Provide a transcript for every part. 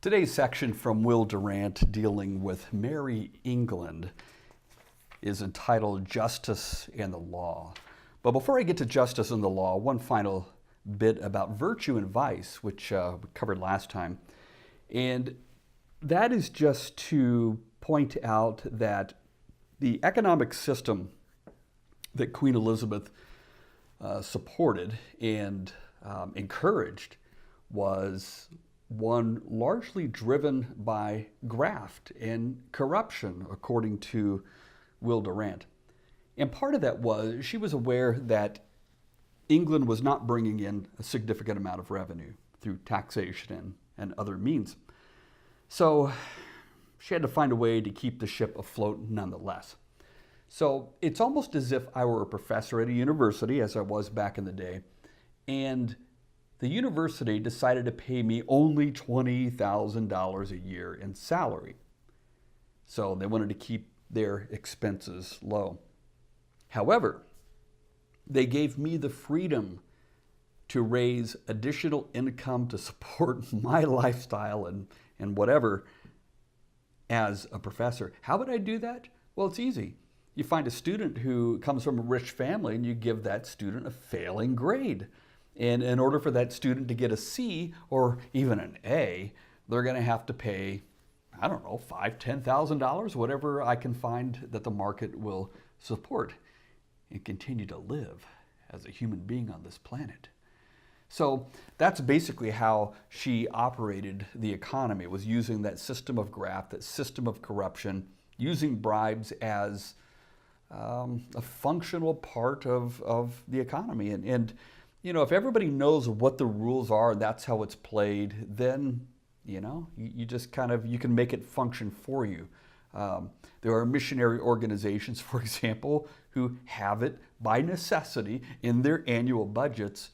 Today's section from Will Durant dealing with Merrie, England is entitled Justice and the Law. But before I get to justice and the law, one final bit about virtue and vice, which we covered last time. And that is just to point out that the economic system that Queen Elizabeth supported and encouraged was one largely driven by graft and corruption, according to Will Durant. And part of that was she was aware that England was not bringing in a significant amount of revenue through taxation and other means. So she had to find a way to keep the ship afloat nonetheless. So it's almost as if I were a professor at a university, as I was back in the day, and the university decided to pay me only $20,000 a year in salary. So they wanted to keep their expenses low. However, they gave me the freedom to raise additional income to support my lifestyle and whatever as a professor. How would I do that? Well, it's easy. You find a student who comes from a rich family and you give that student a failing grade. And in order for that student to get a C or even an A, they're going to have to pay, I don't know, $5,000, $10,000, whatever I can find that the market will support, and continue to live as a human being on this planet. So that's basically how she operated the economy, was using that system of graft, that system of corruption, using bribes as a functional part of the economy. And you know, if everybody knows what the rules are and that's how it's played, then, you just you can make it function for you. There are missionary organizations, for example, who have it by necessity in their annual budgets,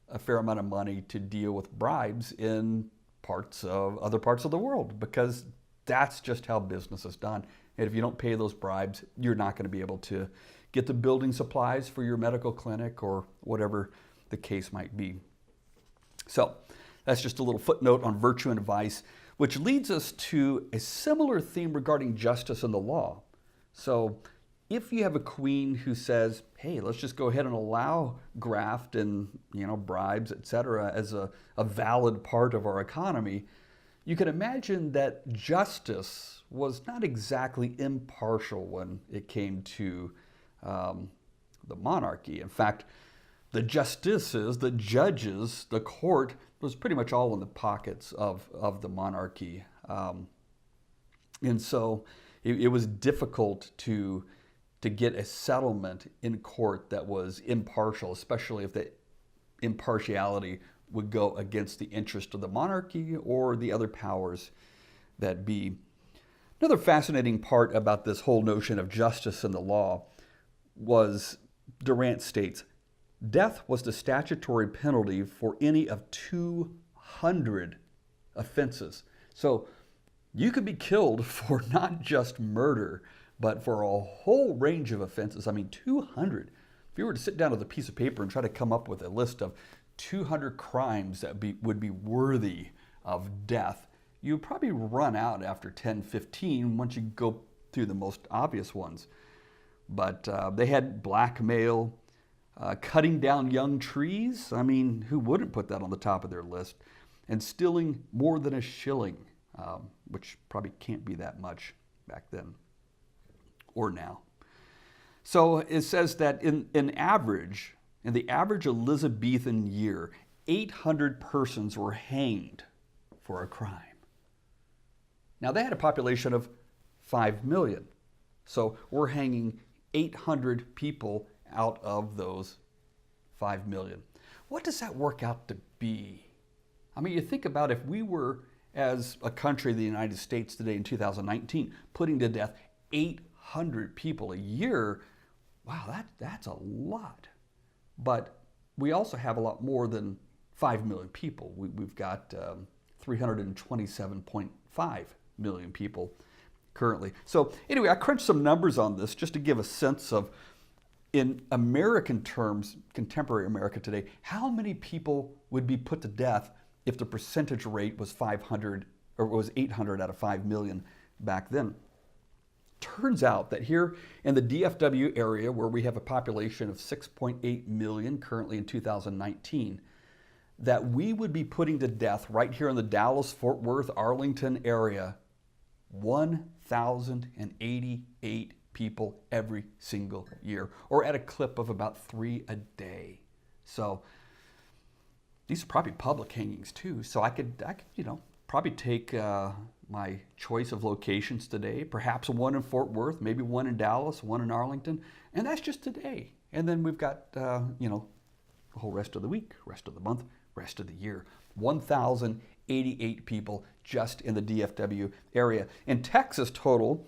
a fair amount of money to deal with bribes in other parts of the world, because that's just how business is done. And if you don't pay those bribes, you're not going to be able to get the building supplies for your medical clinic or whatever the case might be. So that's just a little footnote on virtue and vice, which leads us to a similar theme regarding justice and the law. So if you have a queen who says, hey, let's just go ahead and allow graft and bribes, etc., as a valid part of our economy, you can imagine that justice was not exactly impartial when it came to the monarchy. In fact, the justices, the judges, the court was pretty much all in the pockets of the monarchy. And so it was difficult to get a settlement in court that was impartial, especially if the impartiality would go against the interest of the monarchy or the other powers that be. Another fascinating part about this whole notion of justice and the law was, Durant states, death was the statutory penalty for any of 200 offenses. So you could be killed for not just murder, but for a whole range of offenses. I mean, 200. If you were to sit down with a piece of paper and try to come up with a list of 200 crimes that would be worthy of death, you would probably run out after 10, 15 once you go through the most obvious ones. But they had blackmail, cutting down young trees. I mean, who wouldn't put that on the top of their list? And stealing more than a shilling, which probably can't be that much back then or now. So it says that in the average Elizabethan year, 800 persons were hanged for a crime. Now they had a population of 5 million. So we're hanging 800 people out of those 5 million. What does that work out to be? I mean, you think about if we were, as a country, the United States today in 2019, putting to death 800 people a year, wow, that's a lot. But we also have a lot more than 5 million people. We've got 327.5 million people currently. So anyway, I crunched some numbers on this just to give a sense of, in American terms, contemporary America today, how many people would be put to death if the percentage rate was 500 or it was 800 out of 5 million back then. Turns out that here in the DFW area, where we have a population of 6.8 million currently in 2019, that we would be putting to death right here in the Dallas, Fort Worth, Arlington area 1,088 people every single year, or at a clip of about 3 a day. So these are probably public hangings too. So I could probably take my choice of locations today, perhaps one in Fort Worth, maybe one in Dallas, one in Arlington, and that's just today. And then we've got the whole rest of the week, rest of the month, rest of the year. 1,088 people just in the DFW area. In Texas total,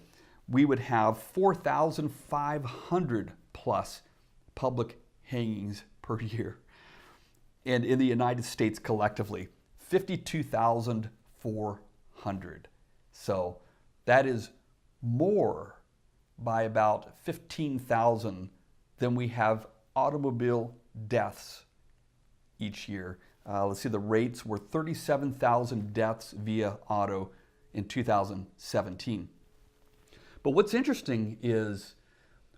we would have 4,500 plus public hangings per year. And in the United States collectively, 52,400. So that is more by about 15,000 than we have automobile deaths each year. Let's see, the rates were 37,000 deaths via auto in 2017. But what's interesting is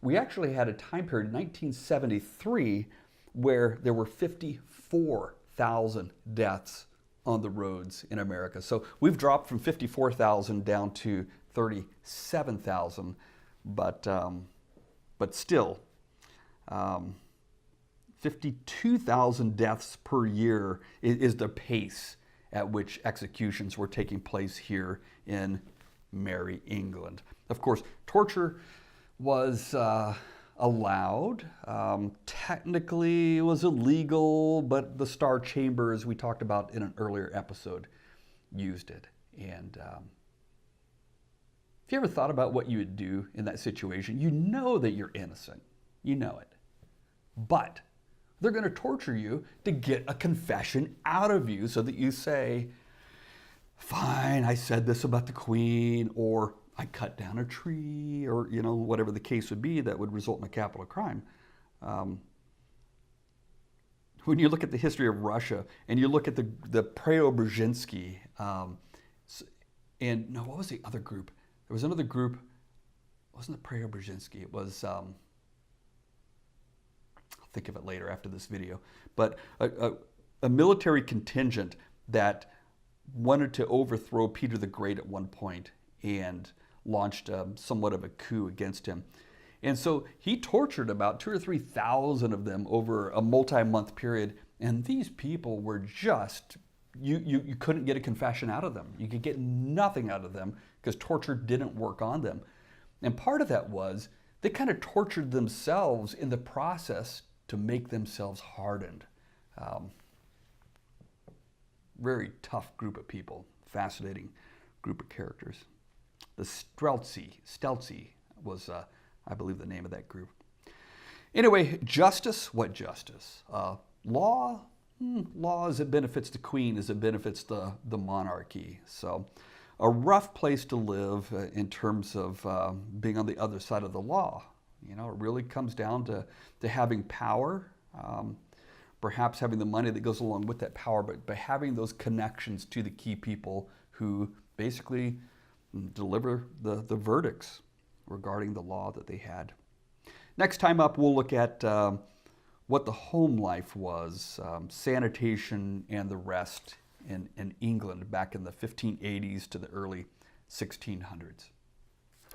we actually had a time period, 1973, where there were 54,000 deaths on the roads in America. So we've dropped from 54,000 down to 37,000, but still, 52,000 deaths per year is the pace at which executions were taking place here in Merrie, England. Of course, torture was allowed. Technically, it was illegal, but the Star Chamber, as we talked about in an earlier episode, used it. And if you ever thought about what you would do in that situation, you know that you're innocent. You know it. But they're going to torture you to get a confession out of you so that you say, fine, I said this about the Queen, or I cut down a tree, or whatever the case would be that would result in a capital crime. When you look at the history of Russia and you look at the Preobrazhensky, what was the other group? There was another group. It wasn't the Preobrazhensky. It was, I'll think of it later after this video, but a military contingent that wanted to overthrow Peter the Great at one point and launched somewhat of a coup against him. And so he tortured about 2,000 or 3,000 of them over a multi-month period. And these people were just, you couldn't get a confession out of them. You could get nothing out of them because torture didn't work on them. And part of that was they kind of tortured themselves in the process to make themselves hardened. Very tough group of people, fascinating group of characters. The Stelzi was, I believe, the name of that group. Anyway, justice, what justice? Law? Law as it benefits the Queen, as it benefits the monarchy. So a rough place to live in terms of being on the other side of the law. It really comes down to having power, perhaps having the money that goes along with that power, but having those connections to the key people who basically deliver the verdicts regarding the law that they had. Next time up, we'll look at what the home life was, sanitation and the rest in England back in the 1580s to the early 1600s.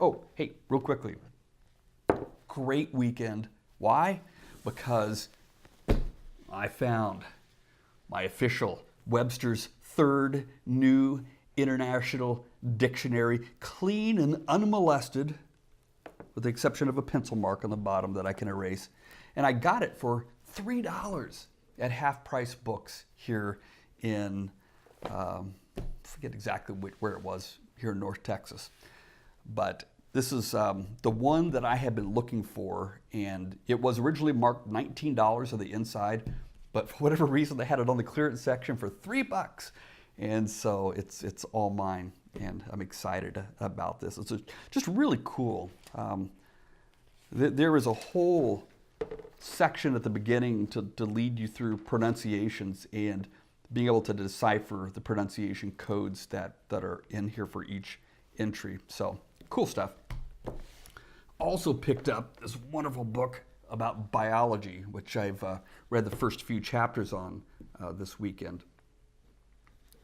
Oh, hey, real quickly. Great weekend. Why? Because I found my official Webster's third new international dictionary, clean and unmolested, with the exception of a pencil mark on the bottom that I can erase. And I got it for $3 at Half Price Books here in, I forget exactly where it was, here in North Texas. But this is the one that I had been looking for, and it was originally marked $19 on the inside, but for whatever reason they had it on the clearance section for $3. And so it's all mine, and I'm excited about this. It's just really cool. There is a whole section at the beginning to lead you through pronunciations, and being able to decipher the pronunciation codes that are in here for each entry. So cool stuff. Also picked up this wonderful book about biology, which I've read the first few chapters on this weekend.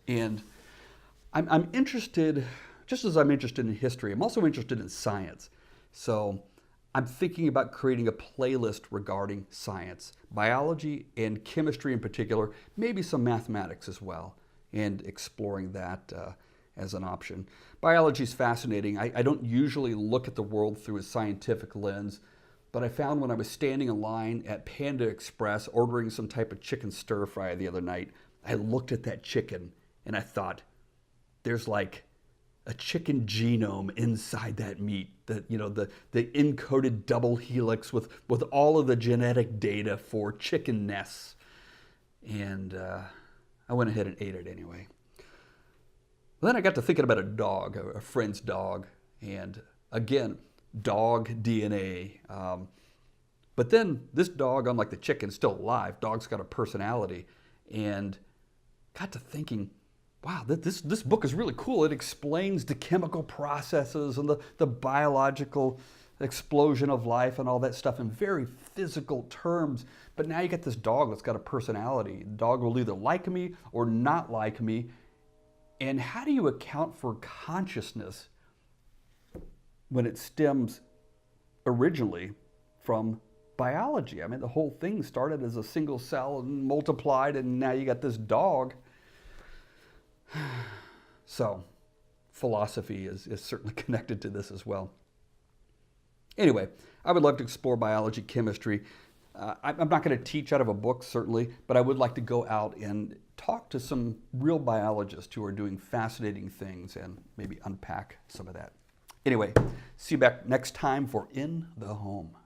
And I'm interested, just as I'm interested in history, I'm also interested in science. So I'm thinking about creating a playlist regarding science, biology and chemistry in particular, maybe some mathematics as well, and exploring that as an option. Biology is fascinating. I don't usually look at the world through a scientific lens, but I found when I was standing in line at Panda Express ordering some type of chicken stir fry the other night, I looked at that chicken and I thought, there's like a chicken genome inside that meat, the encoded double helix with all of the genetic data for chicken nests. And I went ahead and ate it anyway. Then I got to thinking about a dog, a friend's dog, and again, dog DNA. But then this dog, unlike the chicken, is still alive. Dog's got a personality. And got to thinking, wow, this book is really cool. It explains the chemical processes and the biological explosion of life and all that stuff in very physical terms. But now you got this dog that's got a personality. The dog will either like me or not like me. And how do you account for consciousness when it stems originally from biology? I mean, the whole thing started as a single cell and multiplied, and now you got this dog. So, philosophy is certainly connected to this as well. Anyway, I would love to explore biology, chemistry. I'm not going to teach out of a book, certainly, but I would like to go out and talk to some real biologists who are doing fascinating things and maybe unpack some of that. Anyway, see you back next time for In the Home.